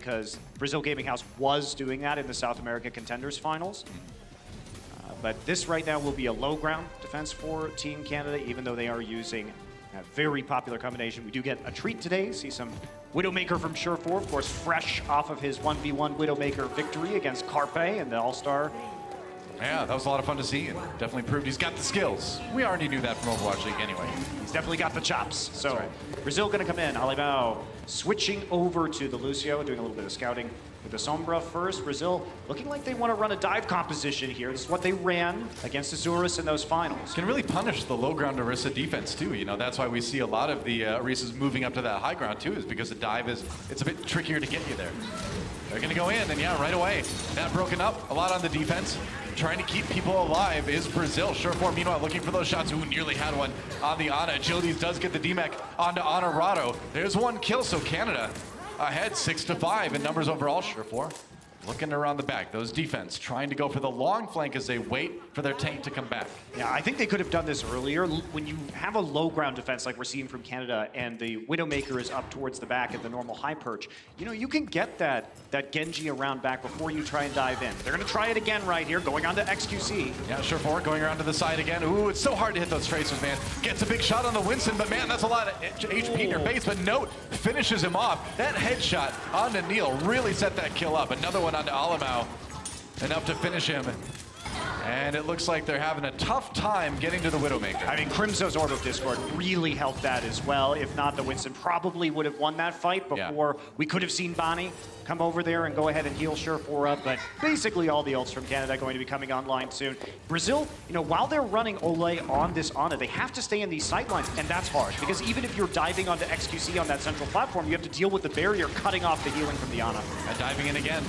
because Brazil Gaming House was doing that in the South America Contenders Finals. But this right now will be a low ground defense for Team Canada, even though they are using a very popular combination. We do get a treat today, see some Widowmaker from Surefour, of course, fresh off of his 1v1 Widowmaker victory against Carpe in the All-Star. Yeah, that was a lot of fun to see, and definitely proved he's got the skills. We already knew that from Overwatch League anyway. He's definitely got the chops. So right. Brazil gonna come in. Alibao switching over to the Lucio, doing a little bit of scouting with the Sombra first. Brazil looking like they want to run a dive composition here. This is what they ran against Azurus in those finals. Can really punish the low ground Orisa defense too. You know, that's why we see a lot of the Orisas moving up to that high ground too, is because the dive it's a bit trickier to get you there. They're gonna go in, and yeah, right away, that broken up a lot on the defense. Trying to keep people alive is Brazil. Surefour, meanwhile, looking for those shots. Ooh, nearly had one on the Ana. Agilities does get the DMEC onto Honorado. There's one kill, so Canada ahead 6-5 in numbers overall. Surefour looking around the back. Those defense trying to go for the long flank as they wait for their tank to come back. Yeah, I think they could have done this earlier. When you have a low ground defense like we're seeing from Canada and the Widowmaker is up towards the back at the normal high perch, you know, you can get that Genji around back before you try and dive in. They're going to try it again right here, going on to XQC. Yeah, Surefour going around to the side again. Ooh, it's so hard to hit those tracers, man. Gets a big shot on the Winston, but man, that's a lot of HP in your face. But Note finishes him off. That headshot onto Neil really set that kill up. Another one onto Alamau. Enough to finish him. And it looks like they're having a tough time getting to the Widowmaker. I mean, Crimso's Orb of Discord really helped that as well. If not, the Winston probably would have won that fight before we could have seen Bonnie come over there and go ahead and heal Surefour up. But basically all the ults from Canada going to be coming online soon. Brazil, you know, while they're running Ole on this Ana, they have to stay in these sightlines, and that's hard. Because even if you're diving onto XQC on that central platform, you have to deal with the barrier cutting off the healing from the Ana. And diving in again.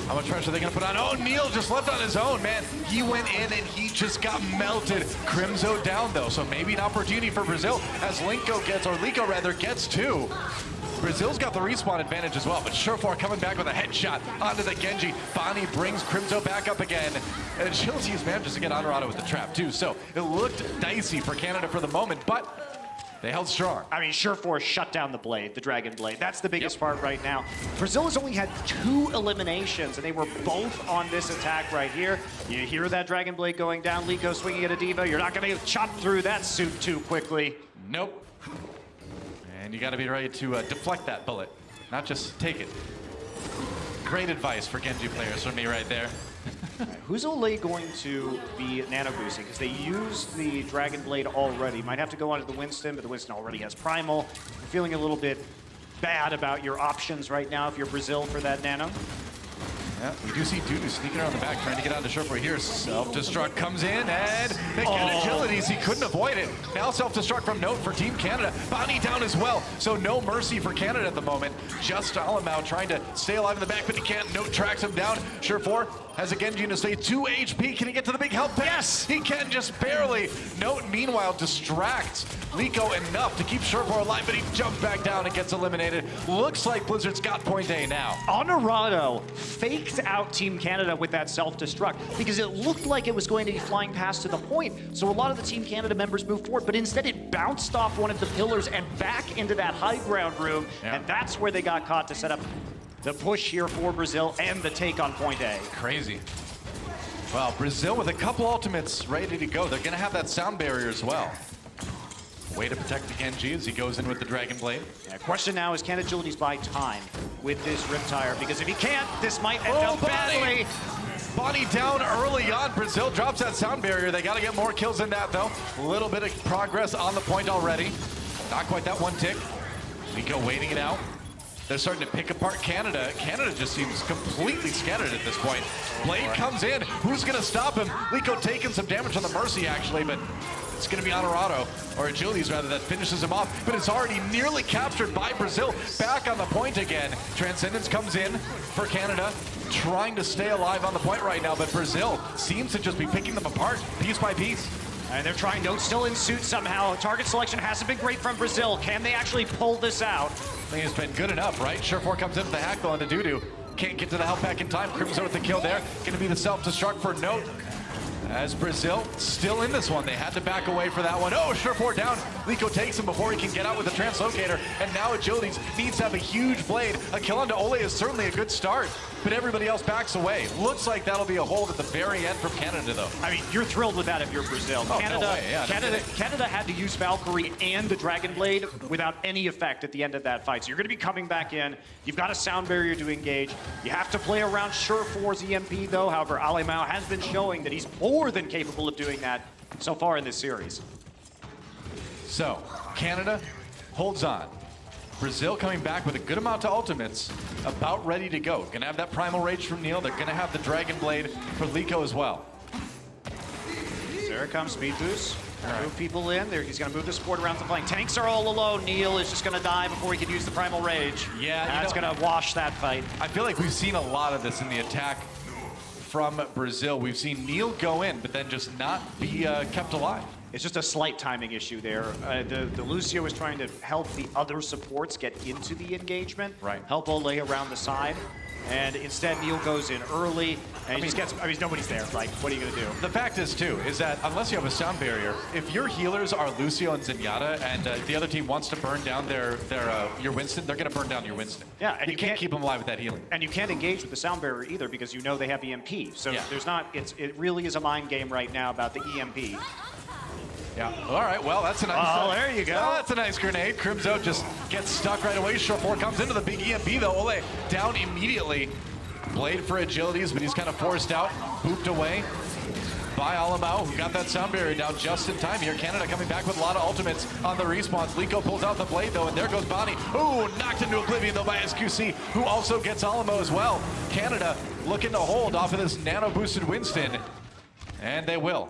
How much pressure are they going to put on? Oh, Neil just left on his own, man. He went in and he just got melted. Crimso down, though, so maybe an opportunity for Brazil as Linko gets two. Brazil's got the respawn advantage as well, but Surefour coming back with a headshot onto the Genji. Bonnie brings Crimso back up again. And Agilities manages to get Honorado with the trap, too. So it looked dicey for Canada for the moment, but they held strong. I mean, Surefour shut down the Blade, the Dragon Blade. That's the biggest part right now. Brazil has only had 2 eliminations, and they were both on this attack right here. You hear that Dragon Blade going down, Liko swinging at a Diva. You're not going to chop through that suit too quickly. Nope. And you got to be ready to deflect that bullet, not just take it. Great advice for Genji players from me right there. Who's Ole going to be nano boosting? Because they used the Dragon Blade already. Might have to go onto the Winston, but the Winston already has Primal. I'm feeling a little bit bad about your options right now if you're Brazil for that nano. Yeah, we do see Dudu sneaking around the back, trying to get onto Surefour here. Self-destruct comes in, and they get Agilities. He couldn't avoid it. Now self-destruct from Note for Team Canada. Bonnie down as well, so no mercy for Canada at the moment. Just Alamau trying to stay alive in the back, but he can't. Note tracks him down. Surefour has a Genji to stay 2 HP. Can he get to the big health pack? Yes! He can, just barely. Note, meanwhile, distracts Liko enough to keep Surefour alive, but he jumps back down and gets eliminated. Looks like Blizzard's got point A now. Honorado faked out Team Canada with that self-destruct because it looked like it was going to be flying past to the point. So a lot of the Team Canada members moved forward, but instead it bounced off one of the pillars and back into that high ground room. Yeah. And that's where they got caught to set up the push here for Brazil and the take on point A. Crazy. Well, Brazil with a couple ultimates ready to go. They're going to have that sound barrier as well. Way to protect the Genji as he goes in with the Dragon Blade. Yeah, question now is, can Agilities buy time with this Riptire? Because if he can't, this might end up badly. Bonnie down early on. Brazil drops that sound barrier. They got to get more kills than that, though. A little bit of progress on the point already. Not quite that one tick. Liko waiting it out. They're starting to pick apart Canada. Canada just seems completely scattered at this point. Blade comes in. Who's going to stop him? Liko taking some damage on the Mercy, actually, but it's going to be Honorado, or Agilities rather, that finishes him off. But it's already nearly captured by Brazil. Back on the point again. Transcendence comes in for Canada, trying to stay alive on the point right now, but Brazil seems to just be picking them apart piece by piece. And they're trying, Note still in suit somehow. Target selection hasn't been great from Brazil. Can they actually pull this out? I think it's been good enough, right? Surefour comes in with the hack though on the Dudu. Can't get to the health pack in time. Crimso with the kill there. Gonna be the self-destruct for Note. As Brazil still in this one. They had to back away for that one. Oh, Surefour down. Liko takes him before he can get out with the translocator. And now Agilities needs to have a huge blade. A kill onto Ole is certainly a good start, but everybody else backs away. Looks like that'll be a hold at the very end from Canada, though. I mean, you're thrilled with that if you're Brazil. Oh, no way. Yeah, Canada had to use Valkyrie and the Dragon Blade without any effect at the end of that fight. So you're going to be coming back in. You've got a sound barrier to engage. You have to play around Surefour's EMP, though. However, Alemão has been showing that he's more than capable of doing that so far in this series. So, Canada holds on. Brazil coming back with a good amount of ultimates, about ready to go. Gonna have that Primal Rage from Neil. They're gonna have the Dragon Blade for Liko as well. There comes Speed Boost. Move people in. There, he's going to move the support around the flank. Tanks are all alone. Neil is just going to die before he can use the Primal Rage. Yeah, that's going to wash that fight. I feel like we've seen a lot of this in the attack from Brazil. We've seen Neil go in, but then just not be kept alive. It's just a slight timing issue there. The Lucio is trying to help the other supports get into the engagement. Right. Help Ole around the side. And instead, Neil goes in early, and he just gets, I mean, nobody's there. Like, what are you going to do? The fact is, too, is that unless you have a sound barrier, if your healers are Lucio and Zenyatta, and the other team wants to burn down your Winston, they're going to burn down your Winston. Yeah, and you can't keep them alive with that healing. And you can't engage with the sound barrier either because you know they have EMP. So yeah. there's not, it really is a mind game right now about the EMP. Yeah. All right. Well, that's a nice. Oh, there you go. Oh, that's a nice grenade. Crimzo just gets stuck right away. Surefour comes into the big EMP though. Ole down immediately. Blade for Agilities, but he's kind of forced out, booped away by Alemão, who got that sound barrier down just in time here. Canada coming back with a lot of ultimates on the respawns. Liko pulls out the blade though, and there goes Bonnie. Ooh, knocked into oblivion though by SQC, who also gets Alemão as well. Canada looking to hold off of this nano boosted Winston, and they will.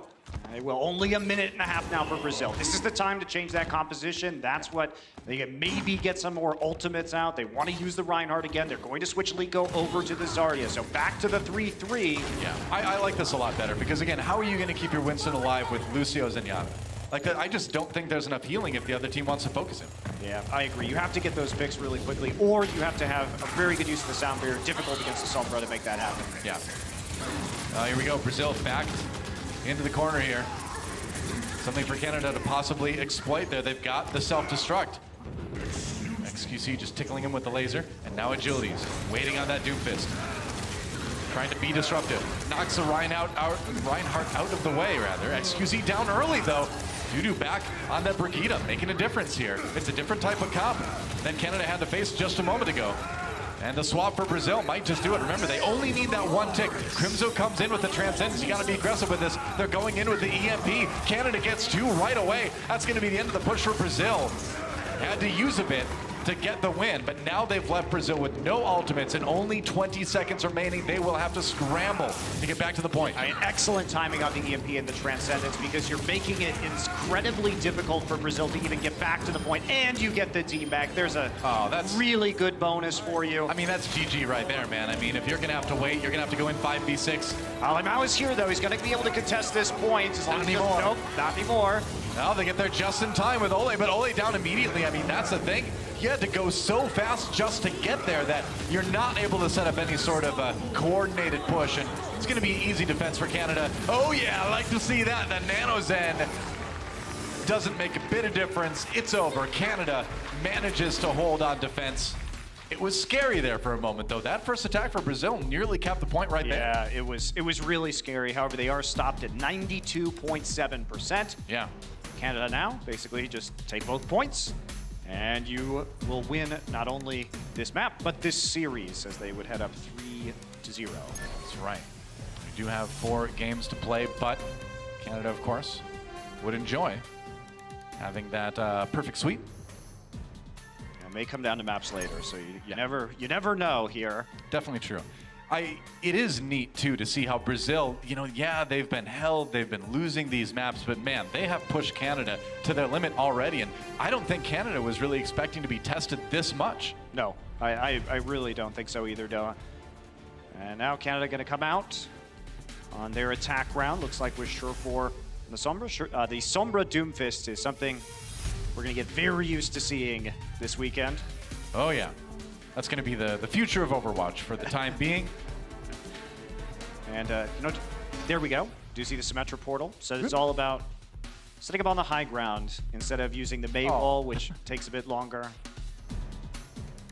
They will. Only a minute and a half now for Brazil. This is the time to change that composition. That's what they can maybe get some more ultimates out. They want to use the Reinhardt again. They're going to switch Liko over to the Zarya. So back to the 3-3. Yeah, I like this a lot better because again, how are you going to keep your Winston alive with Lucio Zenyatta? Like, I just don't think there's enough healing if the other team wants to focus him. Yeah, I agree. You have to get those picks really quickly, or you have to have a very good use of the sound barrier. Difficult against the Sombra to make that happen. Yeah. Here we go. Brazil backed into the corner here. Something for Canada to possibly exploit there. They've got the self-destruct. XQC just tickling him with the laser. And now Agilities, waiting on that Doomfist. Trying to be disruptive. Knocks the Reinhardt out of the way, rather. XQC down early, though. Dudu back on that Brigitte, making a difference here. It's a different type of comp than Canada had to face just a moment ago. And the swap for Brazil might just do it. Remember, they only need that one tick. Crimzo comes in with the Transcendence. You got to be aggressive with this. They're going in with the EMP. Canada gets two right away. That's going to be the end of the push for Brazil. Had to use a bit to get the win, but now they've left Brazil with no ultimates and only 20 seconds remaining. They will have to scramble to get back to the point. I mean, excellent timing on the EMP and the Transcendence because you're making it incredibly difficult for Brazil to even get back to the point, and you get the team back. There's a that's really good bonus for you. I mean, that's GG right there, man. I mean, if you're going to have to wait, you're going to have to go in 5v6. Alemão is here, though. He's going to be able to contest this point. Not anymore. Nope, not anymore. Now they get there just in time with Ole, but Ole down immediately. I mean, that's the thing. You had to go so fast just to get there that you're not able to set up any sort of a coordinated push, and it's going to be easy defense for Canada. Oh yeah, I like to see that. The Nano Zen doesn't make a bit of difference. It's over. Canada manages to hold on defense. It was scary there for a moment, though. That first attack for Brazil nearly capped the point right there. Yeah, it was really scary. However, they are stopped at 92.7%. Yeah. Canada now, basically just take both points, and you will win not only this map, but this series, as they would head up 3-0. That's right. We do have 4 games to play, but Canada, of course, would enjoy having that perfect sweep. It may come down to maps later, so you never know here. Definitely true. It is neat, too, to see how Brazil, you know, yeah, they've been held, they've been losing these maps, but man, they have pushed Canada to their limit already, and I don't think Canada was really expecting to be tested this much. No, I really don't think so either, Doa. And now Canada going to come out on their attack round. Looks like with Surefour and the Sombra. The Sombra Doomfist is something we're going to get very used to seeing this weekend. Oh, yeah. That's going to be the future of Overwatch for the time being. And, you know, there we go. Do you see the Symmetra portal? So it's all about setting up on the high ground instead of using the May wall, which takes a bit longer.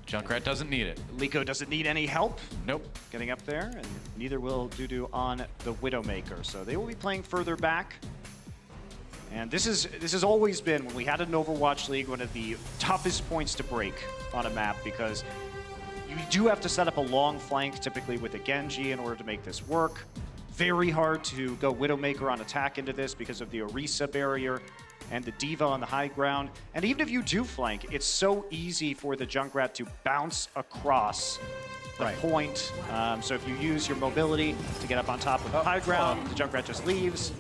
Junkrat doesn't need it. Liko doesn't need any help. Nope. Getting up there, and neither will Dudu on the Widowmaker. So they will be playing further back. And this has always been, when we had an Overwatch League, one of the toughest points to break on a map, because you do have to set up a long flank, typically with a Genji, in order to make this work. Very hard to go Widowmaker on attack into this because of the Orisa barrier and the D.Va on the high ground. And even if you do flank, it's so easy for the Junkrat to bounce across the point. So if you use your mobility to get up on top of the high ground, the Junkrat just leaves.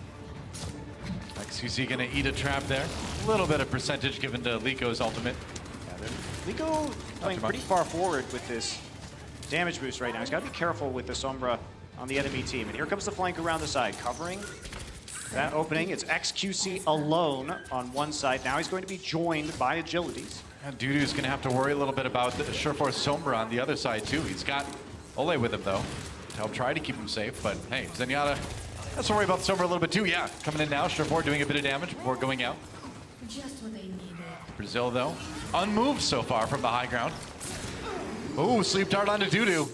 XQC gonna eat a trap there. A little bit of percentage given to Liko's ultimate. Yeah, Liko playing pretty far forward with this damage boost right now. He's got to be careful with the Sombra on the enemy team. And here comes the flank around the side, covering that opening. It's XQC alone on one side. Now he's going to be joined by Agilities. And Dudu's gonna have to worry a little bit about the Sureforce Sombra on the other side too. He's got Ole with him though, to help try to keep him safe. But hey, Zenyatta has to worry about Sombra a little bit too. Yeah, coming in now, Sureforce doing a bit of damage before going out. Just what they needed. Brazil though, unmoved so far from the high ground. Ooh, sleep dart onto Dudu.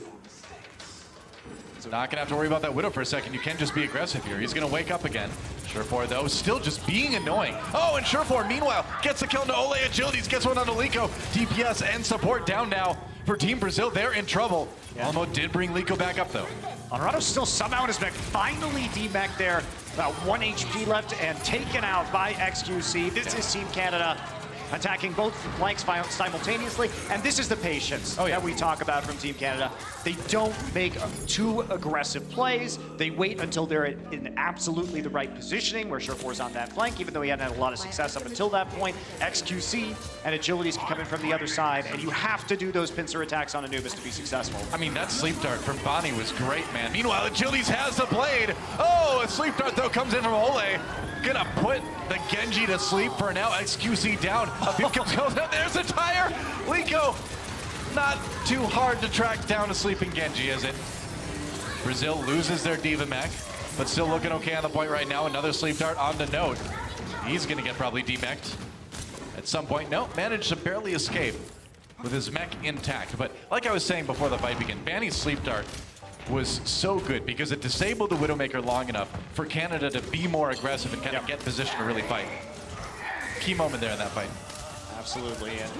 Not gonna have to worry about that Widow for a second. You can just be aggressive here. He's gonna wake up again. Sureforce though, still just being annoying. Oh, and Sureforce meanwhile gets a kill into Ole. Agilities gets one onto Liko. DPS and support down now for Team Brazil. They're in trouble. Yeah. Almo did bring Liko back up though. Honorado still somehow in his back, finally D-back there. About 1 HP left and taken out by XQC. This is Team Canada attacking both flanks simultaneously, and this is the patience that we talk about from Team Canada. They don't make too aggressive plays. They wait until they're in absolutely the right positioning, where Sureforce's on that flank, even though he hadn't had a lot of success up until that point. XQC and Agilities can come in from the other side, and you have to do those pincer attacks on Anubis to be successful. I mean, that sleep dart from Bonnie was great, man. Meanwhile, Agilities has the blade. Oh, a sleep dart though comes in from Ole. Gonna put the Genji to sleep for now. XQC down. A few kills goes out. There's a tire. Liko, not too hard to track down a sleeping Genji, is it? Brazil loses their D.Va mech, but still looking okay on the point right now. Another sleep dart on the note. He's gonna get probably D-mech'd at some point. No, managed to barely escape with his mech intact. But like I was saying before the fight began, Banny's sleep dart was so good because it disabled the Widowmaker long enough for Canada to be more aggressive and kind of get position to really fight. Key moment there in that fight. Absolutely, and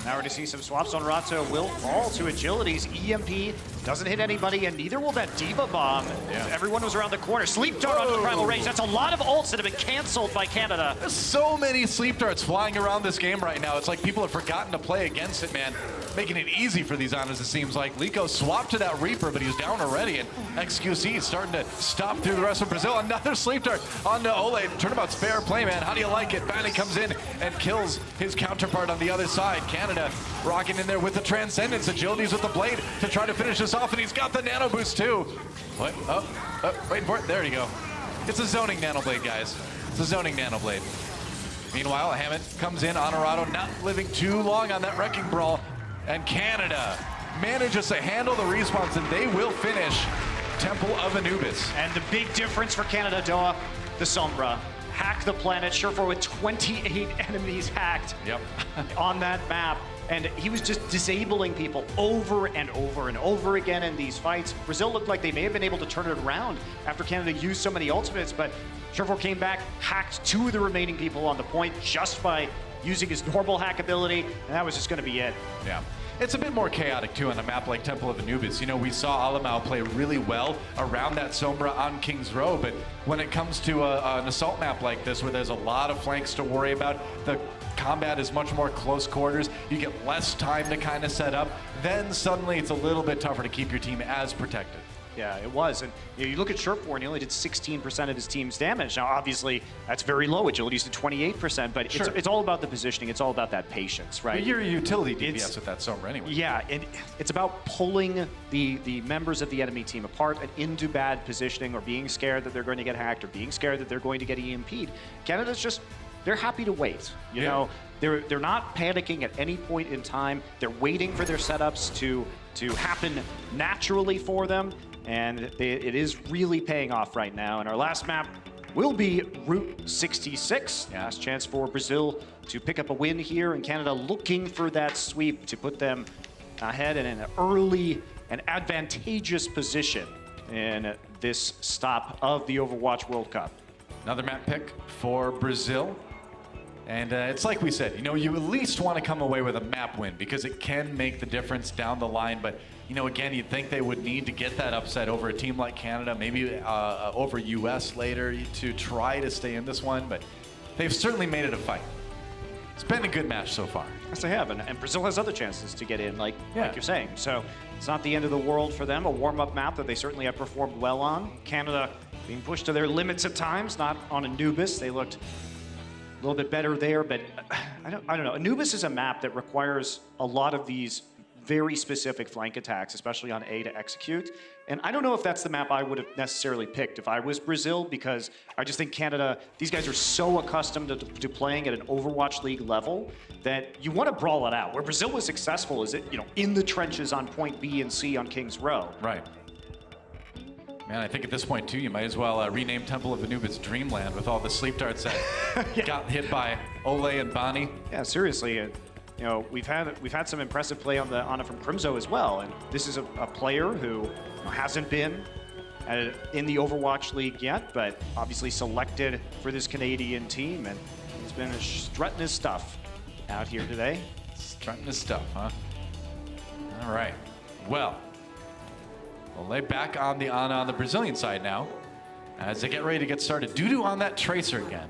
now we're going to see some swaps on Rato. Will fall to Agilities. EMP doesn't hit anybody, and neither will that D.Va bomb. Everyone was around the corner. Sleep dart onto the Primal Rage. That's a lot of ults that have been canceled by Canada. There's so many sleep darts flying around this game right now. It's like people have forgotten to play against it, man. Making it easy for these Anas, it seems like. Liko swapped to that Reaper, but he was down already, and XQC is starting to stop through the rest of Brazil. Another sleep dart onto Ole. Turnabout's fair play, man. How do you like it? Banny comes in and kills his counterpart on the other side. Canada rocking in there with the Transcendence. Agilities with the blade to try to finish this off, and he's got the Nano Boost too. What? Oh, waiting for it. There you go. It's a zoning Nano Blade, guys. It's a zoning Nano Blade. Meanwhile, Hammond comes in. Honorado not living too long on that Wrecking Brawl. And Canada manages to handle the respawns, and they will finish Temple of Anubis. And the big difference for Canada, Doa, the Sombra. Hack the planet, Sureforce with 28 enemies hacked on that map. And he was just disabling people over and over and over again in these fights. Brazil looked like they may have been able to turn it around after Canada used so many ultimates, but Sureforce came back, hacked 2 of the remaining people on the point just by using his normal hack ability, and that was just going to be it. Yeah. It's a bit more chaotic, too, on a map like Temple of Anubis. You know, we saw Alamau play really well around that Sombra on King's Row, but when it comes to an assault map like this, where there's a lot of flanks to worry about, the combat is much more close quarters, you get less time to kind of set up, then suddenly it's a little bit tougher to keep your team as protected. Yeah, it was. And you look at Sureforce, and he only did 16% of his team's damage. Now, obviously, that's very low. Agility's did 28%, but it's all about the positioning. It's all about that patience, right? But you're a utility DPS with that Sombra anyway. Yeah, and it's about pulling the members of the enemy team apart and into bad positioning, or being scared that they're going to get hacked, or being scared that they're going to get EMP'd. Canada's just, they're happy to wait. You know, they're not panicking at any point in time. They're waiting for their setups to happen naturally for them. and it is really paying off right now. And our last map will be Route 66. Last chance for Brazil to pick up a win here, and Canada looking for that sweep to put them ahead in an early and advantageous position in this stop of the Overwatch World Cup. Another map pick for Brazil. And it's like we said, you at least want to come away with a map win because it can make the difference down the line. But, again, you'd think they would need to get that upset over a team like Canada, maybe over US later to try to stay in this one. But they've certainly made it a fight. It's been a good match so far. Yes, they have. And Brazil has other chances to get in, like you're saying. So it's not the end of the world for them. A warm-up map that they certainly have performed well on. Canada being pushed to their limits at times, not on Anubis. They looked a little bit better there, but I don't know. Anubis is a map that requires a lot of these very specific flank attacks, especially on A, to execute. And I don't know if that's the map I would have necessarily picked if I was Brazil, because I just think Canada, these guys are so accustomed to playing at an Overwatch League level that you want to brawl it out. Where Brazil was successful is in the trenches on point B and C on King's Row. Right. Man, I think at this point, too, you might as well rename Temple of Anubis Dreamland with all the sleep darts that got hit by Ole and Bonnie. Yeah, seriously. We've had some impressive play on it from Crimzo as well. And this is a player who hasn't been in the Overwatch League yet, but obviously selected for this Canadian team. And he's been strutting his stuff out here today. Strutting his stuff, huh? All right. Well, Ole back on the Brazilian side now as they get ready to get started. Dudu on that Tracer again.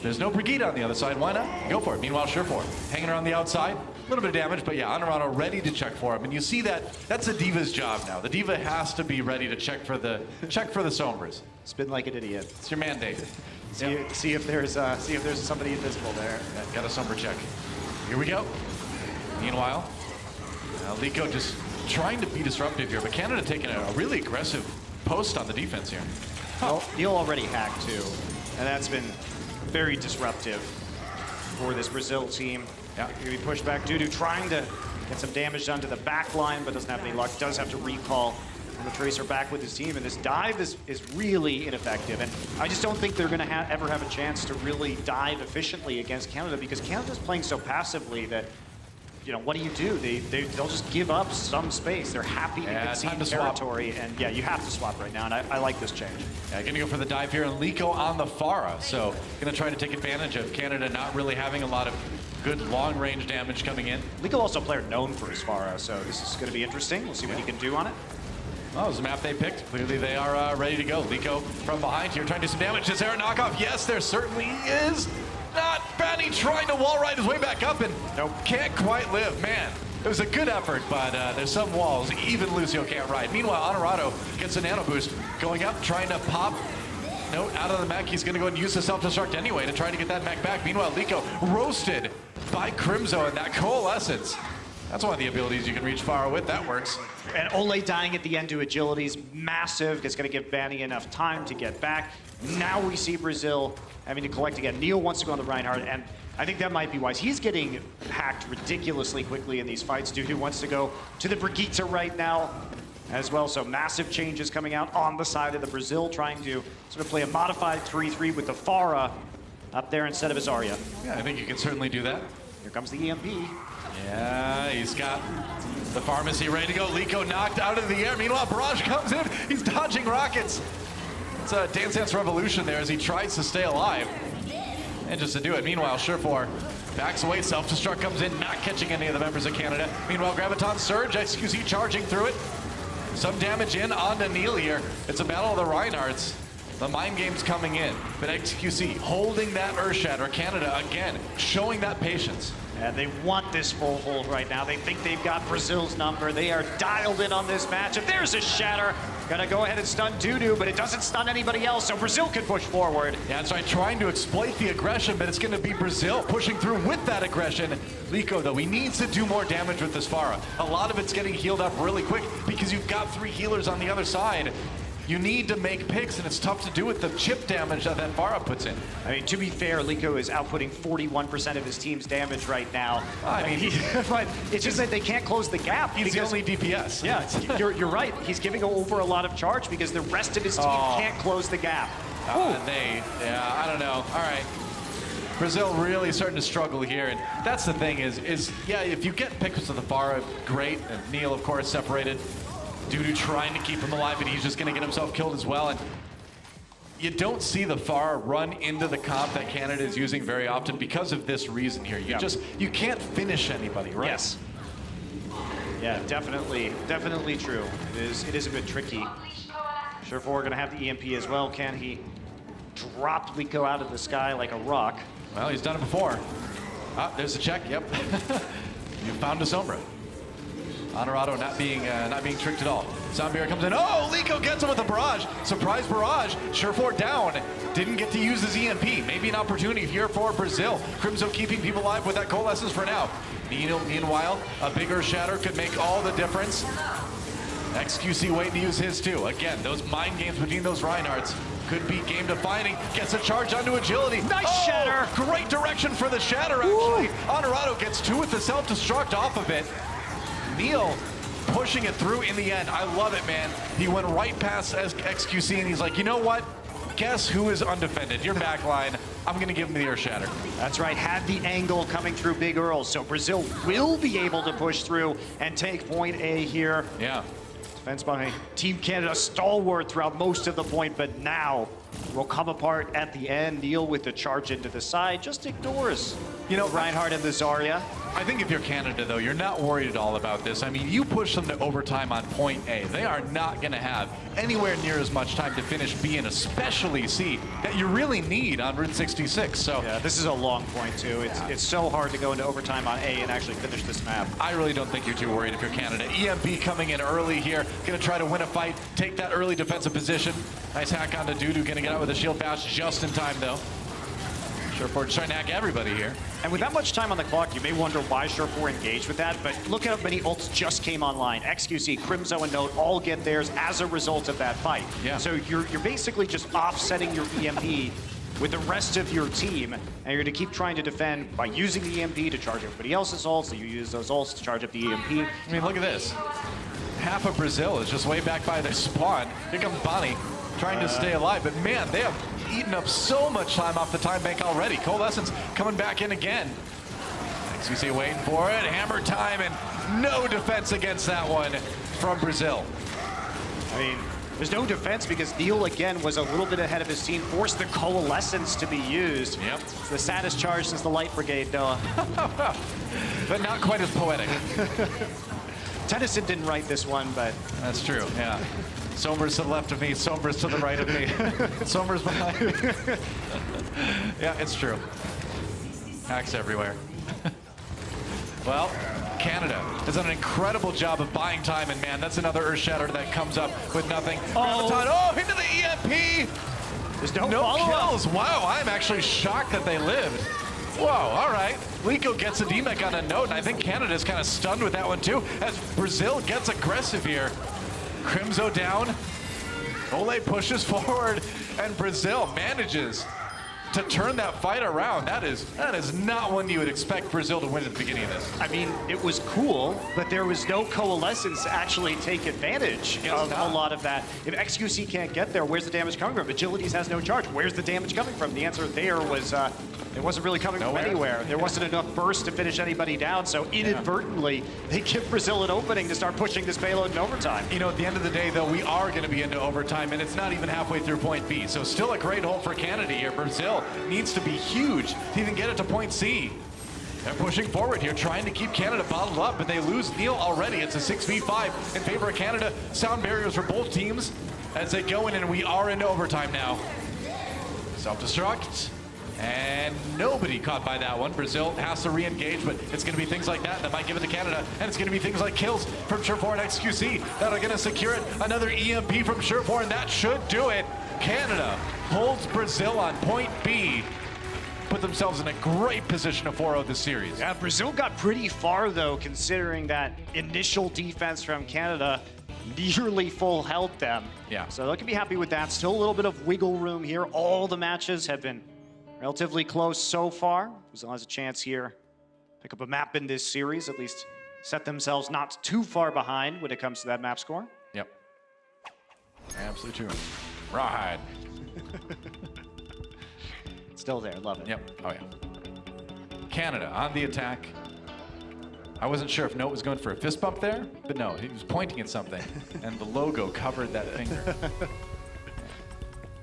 There's no Brigitte on the other side. Why not? Go for it. Meanwhile, Surefour hanging around the outside. A little bit of damage, but yeah, Honorado ready to check for him. And you see that's a Diva's job now. The Diva has to be ready to check for the Sombras. Spin like an idiot. It's your mandate. See if there's somebody invisible there. Yeah, got a Sombra check. Here we go. Meanwhile, Lico just trying to be disruptive here, but Canada taking a really aggressive post on the defense here. Well, Neil already hacked too, and that's been very disruptive for this Brazil team. Yeah, here we push back. Dudu trying to get some damage done to the back line, but doesn't have any luck. Does have to recall and the Tracer back with his team, and this dive is really ineffective. And I just don't think they're going to ever have a chance to really dive efficiently against Canada, because Canada's playing so passively that, what do? They'll just give up some space. They're happy to concede territory, and you have to swap right now, and I like this change. Yeah, gonna go for the dive here, and Lico on the Pharah, so gonna try to take advantage of Canada not really having a lot of good long-range damage coming in. Lico also a player known for his Pharah, so this is gonna be interesting. We'll see what he can do on it. Well, it was a map they picked. Clearly they are ready to go. Lico from behind here trying to do some damage. Is there a knockoff? Yes, there certainly is. Not Fanny trying to wall ride his way back up, and can't quite live. Man, it was a good effort, but there's some walls even Lucio can't ride. Meanwhile, Honorado gets a nano boost, going up, trying to pop. No, out of the mech. He's going to go and use the self-destruct anyway to try to get that mech back. Meanwhile, Lico roasted by Crimzo, and that coalescence. That's one of the abilities you can reach far with. That works. And Ole dying at the end to agility is massive. It's going to give Vanny enough time to get back. Now we see Brazil having to collect again. Neil wants to go on the Reinhardt, and I think that might be wise. He's getting hacked ridiculously quickly in these fights. Dudu wants to go to the Brigitte right now as well. So massive changes coming out on the side of the Brazil, trying to sort of play a modified 3-3 with the Pharah up there instead of his Zarya. Yeah, I think you can certainly do that. Here comes the EMP. Yeah, he's got the pharmacy ready to go. Lico knocked out of the air. Meanwhile, Barrage comes in. He's dodging rockets. It's a Dance Dance Revolution there as he tries to stay alive. And just to do it. Meanwhile, Surefour backs away. Self-destruct comes in, not catching any of the members of Canada. Meanwhile, Graviton Surge, XQC charging through it. Some damage in onto Neil here. It's a battle of the Reinhardts. The mind game's coming in, but XQC holding that Earth Shatter. Canada, again, showing that patience. And they want this full hold right now. They think they've got Brazil's number. They are dialed in on this match. If there's a Shatter, gonna go ahead and stun Dudu, but it doesn't stun anybody else, so Brazil can push forward. Yeah, that's right, trying to exploit the aggression, but it's gonna be Brazil pushing through with that aggression. Lico, though, he needs to do more damage with this Pharah. A lot of it's getting healed up really quick because you've got 3 healers on the other side. You need to make picks, and it's tough to do with the chip damage that Farah puts in. I mean, to be fair, Liko is outputting 41% of his team's damage right now. I mean, but it's just that they can't close the gap. He's the only DPS. Yeah, you're right. He's giving over a lot of charge because the rest of his team can't close the gap. I don't know. All right. Brazil really starting to struggle here, and that's the thing is yeah, if you get picks with the Farah, great. And Neil, of course, separated. Dudu trying to keep him alive, and he's just going to get himself killed as well. And you don't see the Farah run into the comp that Canada is using very often because of this reason here. You can't finish anybody, right? Yes. Yeah, definitely true. It is a bit tricky. Sure, we're going to have the EMP as well. Can he drop Liko out of the sky like a rock? Well, he's done it before. Ah, there's the check. Yep. You found a Sombra. Honorado not being tricked at all. Zombie comes in. Oh, Liko gets him with a barrage. Surprise barrage. Surefour down. Didn't get to use his EMP. Maybe an opportunity here for Brazil. Crimzo keeping people alive with that coalescence for now. Meanwhile, a bigger shatter could make all the difference. XQC waiting to use his too. Again, those mind games between those Reinhardts could be game defining. Gets a charge onto agility. Nice shatter. Great direction for the shatter, actually. Honorado gets two with the self-destruct off of it. Neil pushing it through in the end. I love it, man. He went right past XQC and he's like, you know what? Guess who is undefended? Your back line. I'm going to give him the Earth Shatter. That's right. Had the angle coming through Big Earl, so Brazil will be able to push through and take point A here. Yeah. Defense by Team Canada, stalwart throughout most of the point, but now will come apart at the end. Neil with the charge into the side just ignores, Reinhardt and the Zarya. I think if you're Canada, though, you're not worried at all about this. I mean, you push them to overtime on point A. They are not going to have anywhere near as much time to finish B and especially C that you really need on Route 66. So yeah, this is a long point, too. It's so hard to go into overtime on A and actually finish this map. I really don't think you're too worried if you're Canada. EMP coming in early here. Going to try to win a fight, take that early defensive position. Nice hack onto Dudu. Going to get out with a shield bash just in time, though. Surefour just trying to hack everybody here. And with that much time on the clock, you may wonder why Surefour engaged with that, but look at how many ults just came online. XQC, Crimzo, and Note all get theirs as a result of that fight. Yeah. So you're basically just offsetting your EMP with the rest of your team, and you're going to keep trying to defend by using the EMP to charge everybody else's ults, so you use those ults to charge up the EMP. I mean, look at this. Half of Brazil is just way back by their spawn. Here comes Bonnie trying to stay alive, but man, they have eaten up so much time off the time bank already. Coalescence coming back in again. XQC waiting for it. Hammer time and no defense against that one from Brazil. I mean, there's no defense because Neil, again, was a little bit ahead of his team, forced the coalescence to be used. Yep. It's the saddest charge since the Light Brigade, Noah. But not quite as poetic. Tennyson didn't write this one, but... That's true, yeah. Sombers to the left of me, Sombers to the right of me. Sombers behind me. Yeah, it's true. Hacks everywhere. Well, Canada has done an incredible job of buying time, and man, that's another Earth Shatter that comes up with nothing. Oh, into the EMP! There's no kills. Wow, I'm actually shocked that they lived. Whoa, all right. Liko gets a DMEC on a Note, and I think Canada's kind of stunned with that one too, as Brazil gets aggressive here. Crimzo down. Ole pushes forward, and Brazil manages to turn that fight around. That is not one you would expect Brazil to win at the beginning of this. I mean, it was cool, but there was no coalescence to actually take advantage of a lot of that. If XQC can't get there, where's the damage coming from? Agilities has no charge. Where's the damage coming from? The answer there was it wasn't really coming from anywhere. There wasn't enough burst to finish anybody down, so inadvertently, they give Brazil an opening to start pushing this payload in overtime. You know, at the end of the day, though, we are going to be into overtime, and it's not even halfway through point B, so still a great hold for Canada here. Brazil needs to be huge to even get it to point C. They're pushing forward here, trying to keep Canada bottled up, but they lose Neil already. It's a 6v5 in favor of Canada. Sound barriers for both teams as they go in, and we are into overtime now. Self-destruct, and nobody caught by that one. Brazil has to re-engage, but it's going to be things like that might give it to Canada, and it's going to be things like kills from Surefour and XQC that are going to secure it. Another EMP from Surefour, and that should do it. Canada holds Brazil on point B, put themselves in a great position to 4-0 this series. Yeah, Brazil got pretty far, though, considering that initial defense from Canada. nearly full health them. Yeah. So they can be happy with that. Still a little bit of wiggle room here. All the matches have been relatively close so far. Brazil has a chance here. Pick up a map in this series, at least set themselves not too far behind when it comes to that map score. Yep. Absolutely true. Rawhide. Still there, love it. Yep. Oh, yeah. Canada on the attack. I wasn't sure if Note was going for a fist bump there, but no, he was pointing at something, and the logo covered that finger.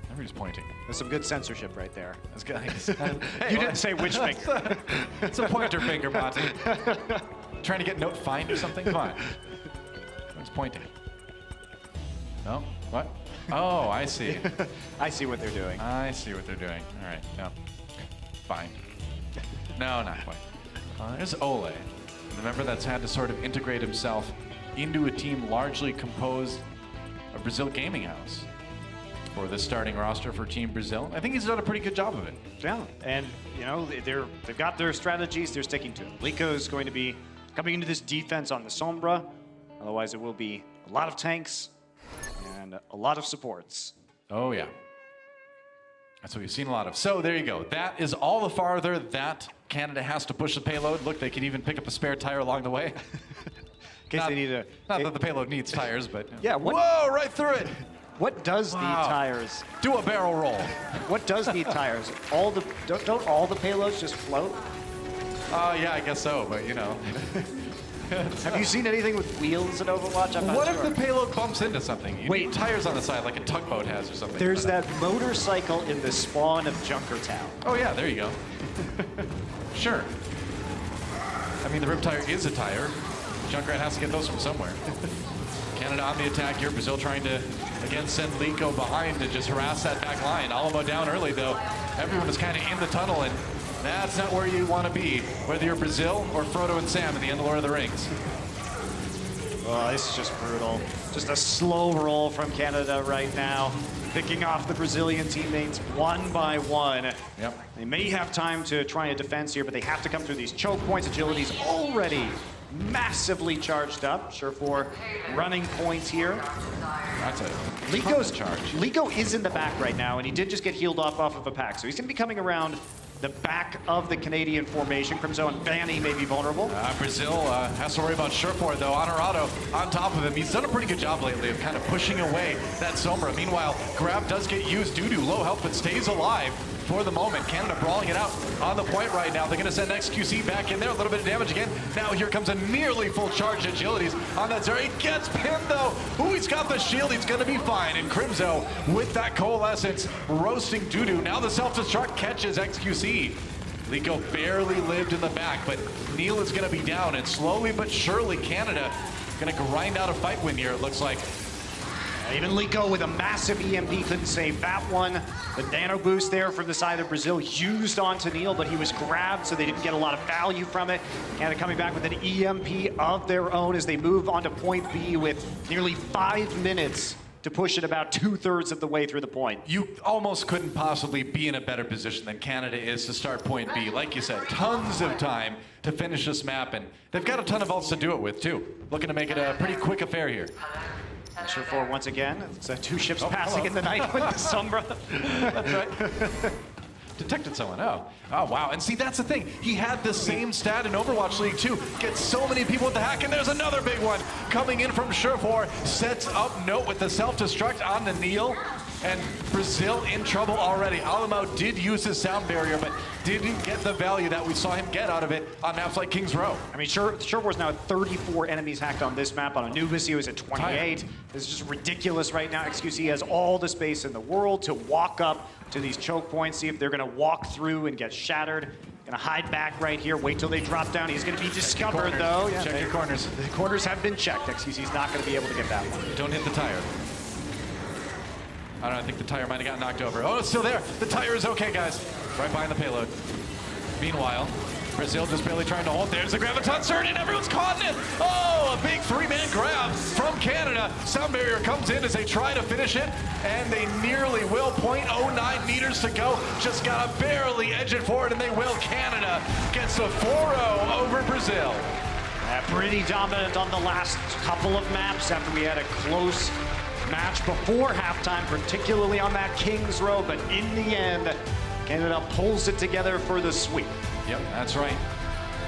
Everybody's pointing. There's some good censorship right there. That's good. Hey, you didn't say which finger. It's a pointer finger, Monty. Trying to get Note fined or something? Come on. Who's pointing? No? What? Oh, I see. I see what they're doing. I see what they're doing. All right, no. Fine. No, not quite. There's Ole. Remember, that's had to sort of integrate himself into a team largely composed of Brazil Gaming House for the starting roster for Team Brazil. I think he's done a pretty good job of it. Yeah, and you know, they've got their strategies, they're sticking to it. Lico's going to be coming into this defense on the Sombra. Otherwise, it will be a lot of tanks and a lot of supports. Oh, yeah. That's what we've seen a lot of. So there you go. That is all the farther that Canada has to push the payload. Look, they could even pick up a spare tire along the way. In case they need a... Not that the payload needs tires, but... Yeah, whoa, right through it. What does need tires? Do a barrel roll. What does need tires? Don't all the payloads just float? Yeah, I guess so, but you know. Have you seen anything with wheels in Overwatch? I'm not what sure. if the payload bumps into something? You Wait. need tires on the side like a tugboat has or something. There's that motorcycle in the spawn of Junkertown. Oh yeah, there you go. Sure. I mean, the rib tire is a tire. Junkrat has to get those from somewhere. Canada on the attack here. Brazil trying to, again, send Lico behind to just harass that back line. Alamo down early, though. Everyone is kind of in the tunnel, and that's not where you want to be, whether you're Brazil or Frodo and Sam at the end of Lord of the Rings. Oh, this is just brutal. Just a slow roll from Canada right now. Picking off the Brazilian teammates one by one. Yep. They may have time to try a defense here, but they have to come through these choke points. Agility's already massively charged up. Sure for running points here. That's a Lico's charge. Lico is in the back right now, and he did just get healed off of a pack. So he's going to be coming around the back of the Canadian formation. Crimzo and Vanny may be vulnerable. Brazil has to worry about Sherford, though. Honorado on top of him. He's done a pretty good job lately of kind of pushing away that Sombra. Meanwhile, Grab does get used due to low health, but stays alive for the moment. Canada brawling it out on the point right now. They're going to send XQC back in there. A little bit of damage again. Now here comes a nearly full charge Agilities on that Zeri. He gets pinned, though. Ooh, he's got the shield. He's going to be fine. And Crimzo with that Coalescence roasting Dudu. Now the self-destruct catches XQC. Lico barely lived in the back, but Neil is going to be down. And slowly but surely, Canada going to grind out a fight win here, it looks like. Even Lico with a massive EMP couldn't save that one. The nano boost there from the side of Brazil used onto Neil, but he was grabbed, so they didn't get a lot of value from it. Canada coming back with an EMP of their own as they move on to point B with nearly 5 minutes to push it about 2/3 of the way through the point. You almost couldn't possibly be in a better position than Canada is to start point B. Like you said, tons of time to finish this map, and they've got a ton of ults to do it with, too. Looking to make it a pretty quick affair here. Sure for once again. It's 2 ships passing in the night with the Sombra. That's right. Detected someone. Oh, wow. And see, that's the thing. He had the same stat in Overwatch League, too. Gets so many people with the hack, and there's another big one coming in from Sherfor. Sets up Note with the self-destruct on the Neil. And Brazil in trouble already. Alamo did use his sound barrier, but didn't get the value that we saw him get out of it on maps like King's Row. I mean, Sherfor's now at 34 enemies hacked on this map. On Anubis, he was at 28. This is just ridiculous right now. XQC has all the space in the world to walk up to these choke points, see if they're going to walk through and get shattered. Gonna hide back right here, wait till they drop down. He's gonna be discovered, though. Yeah, Check your corners. The corners have been checked. XQC's not gonna be able to get that one. Don't hit the tire. I don't know, I think the tire might have gotten knocked over. Oh, it's still there. The tire is okay, guys. Right behind the payload. Meanwhile, Brazil just barely trying to hold. There's the Graviton surge, and everyone's caught in it. Oh, a big 3-man grab from Canada. Sound barrier comes in as they try to finish it, and they nearly will. 0.09 meters to go. Just gotta barely edge it forward, and they will. Canada gets the 4-0 over Brazil. Pretty dominant on the last couple of maps after we had a close match before halftime, particularly on that Kings Row, but in the end, Canada pulls it together for the sweep. Yep, that's right.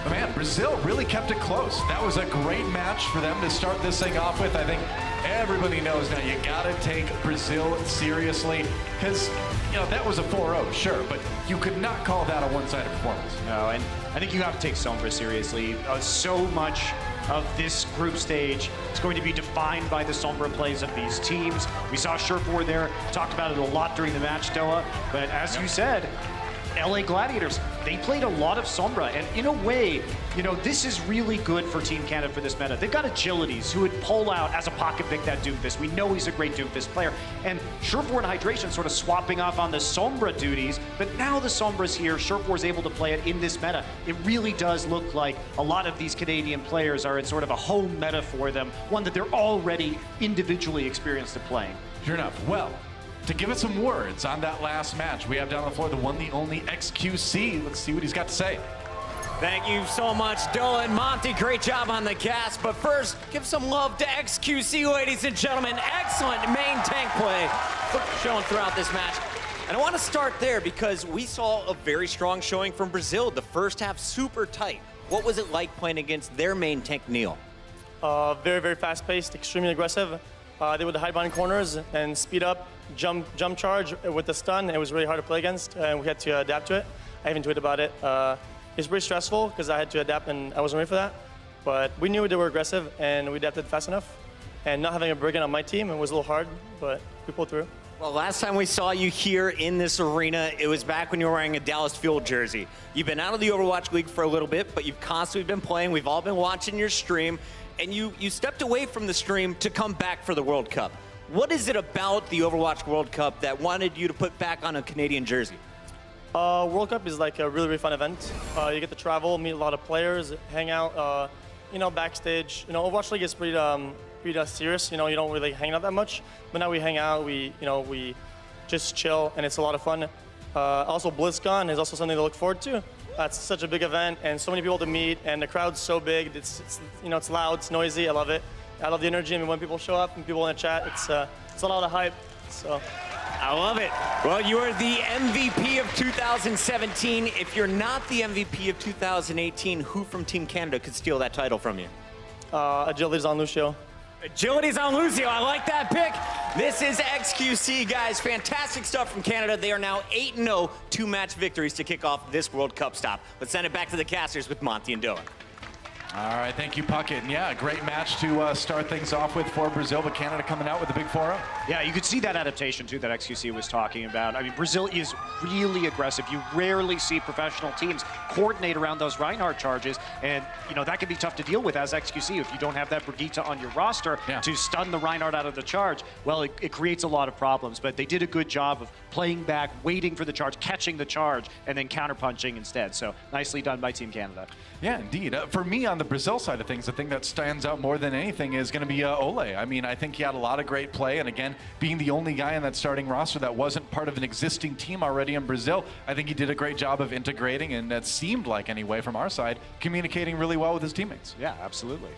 But man, Brazil really kept it close. That was a great match for them to start this thing off with. I think everybody knows now you gotta take Brazil seriously, because that was a 4-0, sure, but you could not call that a one-sided performance. No, and I think you have to take Sombra seriously. So much of this group stage is going to be defined by the Sombra plays of these teams. We saw Sherfor there, talked about it a lot during the match, Doa, but as you said, LA Gladiators, they played a lot of Sombra, and in a way, this is really good for Team Canada for this meta. They've got agilities who would pull out as a pocket pick that Doomfist. We know he's a great Doomfist player, and Sherfor and Hydration sort of swapping off on the Sombra duties, but now the Sombra's here, Sherfor's able to play it in this meta. It really does look like a lot of these Canadian players are in sort of a home meta for them, one that they're already individually experienced at playing. Sure enough. Well, to give us some words on that last match, we have down on the floor the one, the only XQC. Let's see what he's got to say. Thank you so much, Doa and Monty. Great job on the cast. But first, give some love to XQC, ladies and gentlemen. Excellent main tank play shown throughout this match. And I want to start there because we saw a very strong showing from Brazil. The first half super tight. What was it like playing against their main tank, Neil? Very, very fast-paced, extremely aggressive. They would hide behind corners and speed up, jump charge with the stun. It was really hard to play against, and we had to adapt to it. I even tweeted about it. It's pretty stressful because I had to adapt, and I wasn't ready for that. But we knew they were aggressive, and we adapted fast enough. And not having a brigand on my team, it was a little hard, but we pulled through. Well, last time we saw you here in this arena, it was back when you were wearing a Dallas Fuel jersey. You've been out of the Overwatch League for a little bit, but you've constantly been playing. We've all been watching your stream. And you stepped away from the stream to come back for the World Cup. What is it about the Overwatch World Cup that wanted you to put back on a Canadian jersey? World Cup is like a really, really fun event. You get to travel, meet a lot of players, hang out, backstage. Overwatch League is pretty serious. You don't really hang out that much. But now we hang out, we just chill, and it's a lot of fun. Also, BlizzCon is also something to look forward to. It's such a big event and so many people to meet, and the crowd's so big. It's loud, it's noisy. I love it. I love the energy. I mean, when people show up and people in the chat, it's a lot of hype. So I love it. Well, you are the MVP of 2017. If you're not the MVP of 2018, who from Team Canada could steal that title from you? Agility's on Lucio. Agility's on Lucio. I like that pick. This is XQC, guys. Fantastic stuff from Canada. They are now 8-0, 2-match victories to kick off this World Cup stop. Let's send it back to the casters with Monty and Doa. All right, thank you, Puckett. And yeah, a great match to start things off with for Brazil, but Canada coming out with a big 4-0. Yeah, you could see that adaptation, too, that XQC was talking about. I mean, Brazil is really aggressive. You rarely see professional teams coordinate around those Reinhardt charges, and, that can be tough to deal with as XQC if you don't have that Brigitte on your roster to stun the Reinhardt out of the charge. Well, it creates a lot of problems, but they did a good job of playing back, waiting for the charge, catching the charge, and then counterpunching instead. So nicely done by Team Canada. Yeah, indeed. For me, on the Brazil side of things, the thing that stands out more than anything is going to be Ole. I mean, I think he had a lot of great play, and again, being the only guy in that starting roster that wasn't part of an existing team already in Brazil, I think he did a great job of integrating, and that seemed like, anyway, from our side, communicating really well with his teammates. Yeah, absolutely.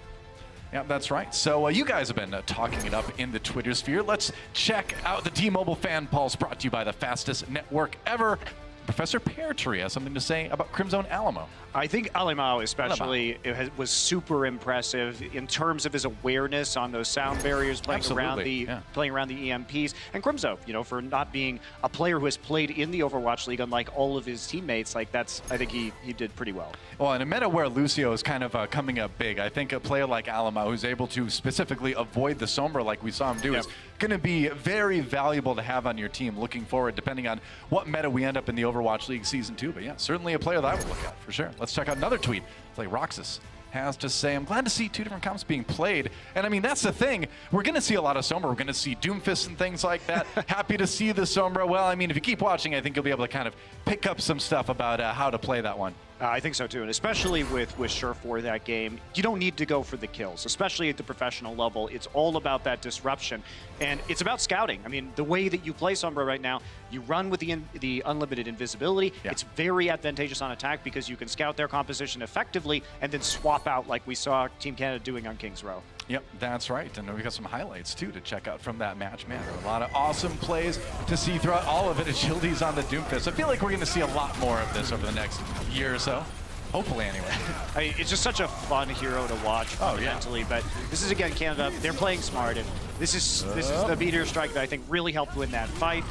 Yeah, that's right. So you guys have been talking it up in the Twitter sphere. Let's check out the T-Mobile Fan Pulse, brought to you by the fastest network ever. Professor Peartree has something to say about Crimzone Alamo. I think Alemão especially was super impressive in terms of his awareness on those sound barriers, playing around the EMPs. And Crimzo, for not being a player who has played in the Overwatch League, unlike all of his teammates, I think he did pretty well. Well, in a meta where Lucio is kind of coming up big, I think a player like Alemão, who's able to specifically avoid the Sombra like we saw him do, is going to be very valuable to have on your team looking forward, depending on what meta we end up in the Overwatch League Season 2. But yeah, certainly a player that I would look at, for sure. Let's check out another tweet. It's like Roxas has to say, I'm glad to see two different comps being played. And I mean, that's the thing. We're going to see a lot of Sombra. We're going to see Doomfist and things like that. Happy to see the Sombra. Well, I mean, if you keep watching, I think you'll be able to kind of pick up some stuff about how to play that one. I think so too, and especially with Sure for that game, you don't need to go for the kills, especially at the professional level. It's all about that disruption, and it's about scouting. I mean, the way that you play Sombra right now, you run with the unlimited invisibility. Yeah. It's very advantageous on attack because you can scout their composition effectively and then swap out like we saw Team Canada doing on King's Row. Yep, that's right. And we got some highlights, too, to check out from that match. Man, there are a lot of awesome plays to see throughout all of it. Agility's on the Doomfist. I feel like we're going to see a lot more of this over the next year or so. Hopefully, anyway. I mean, it's just such a fun hero to watch fundamentally. But this is, again, Canada. They're playing smart. And this is the meteor strike that I think really helped win that fight.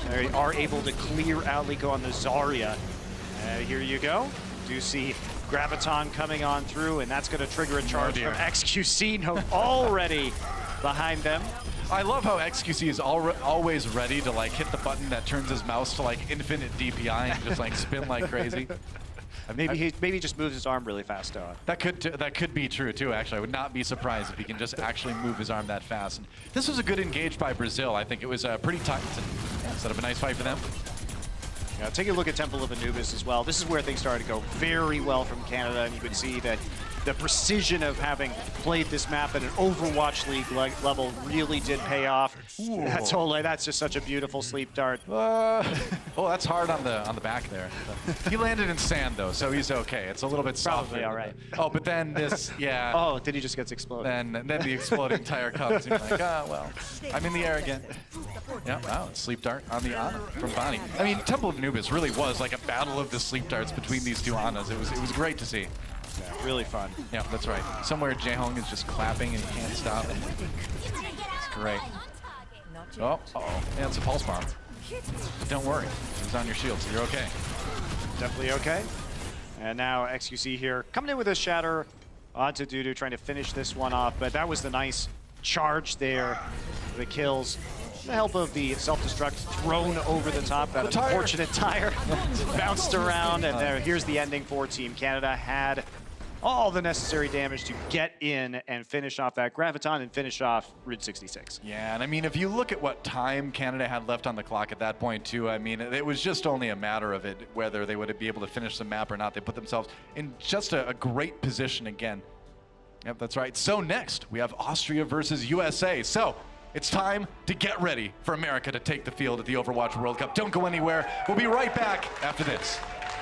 They are able to clear out Liko on the Zarya. Here you go. Do see Graviton coming on through, and that's going to trigger a charge from XQC. No, already behind them. I love how XQC is always ready to like hit the button that turns his mouse to like infinite DPI and just like spin like crazy. Maybe he just moves his arm really fast, though. That could be true too. Actually, I would not be surprised if he can just actually move his arm that fast. And this was a good engage by Brazil. I think it was pretty tight. And set up a nice fight for them. Yeah, take a look at Temple of Anubis as well. This is where things started to go very well from Canada, and you can see that the precision of having played this map at an Overwatch League level really did pay off. That's just such a beautiful sleep dart. Oh, that's hard on the back there. He landed in sand though, so he's okay. It's a little bit soft. Probably all right. Oh, but then this, yeah. Oh, then he just gets exploded. Then the exploding tire comes. And you're like, well, I'm in the air again. Yeah, wow, sleep dart on the Ana from Bonnie. I mean, Temple of Anubis really was like a battle of the sleep darts between these two Anas. It was great to see. Yeah, really fun. Yeah, that's right. Somewhere Jaehong is just clapping and he can't stop. It's great. Oh, yeah, it's a pulse bomb. But don't worry, it's on your shield, so you're okay. Definitely okay. And now XQC here coming in with a shatter onto Dudu, trying to finish this one off. But that was the nice charge there. The kills. The help of the self-destruct thrown over the top. That unfortunate tire bounced around, and here's the ending for Team Canada. Had all the necessary damage to get in and finish off that Graviton and finish off Route 66. Yeah, and I mean, if you look at what time Canada had left on the clock at that point too, I mean, it was just only a matter of it, whether they would be able to finish the map or not. They put themselves in just a great position again. Yep, that's right. So next, we have Austria versus USA. So it's time to get ready for America to take the field at the Overwatch World Cup. Don't go anywhere. We'll be right back after this.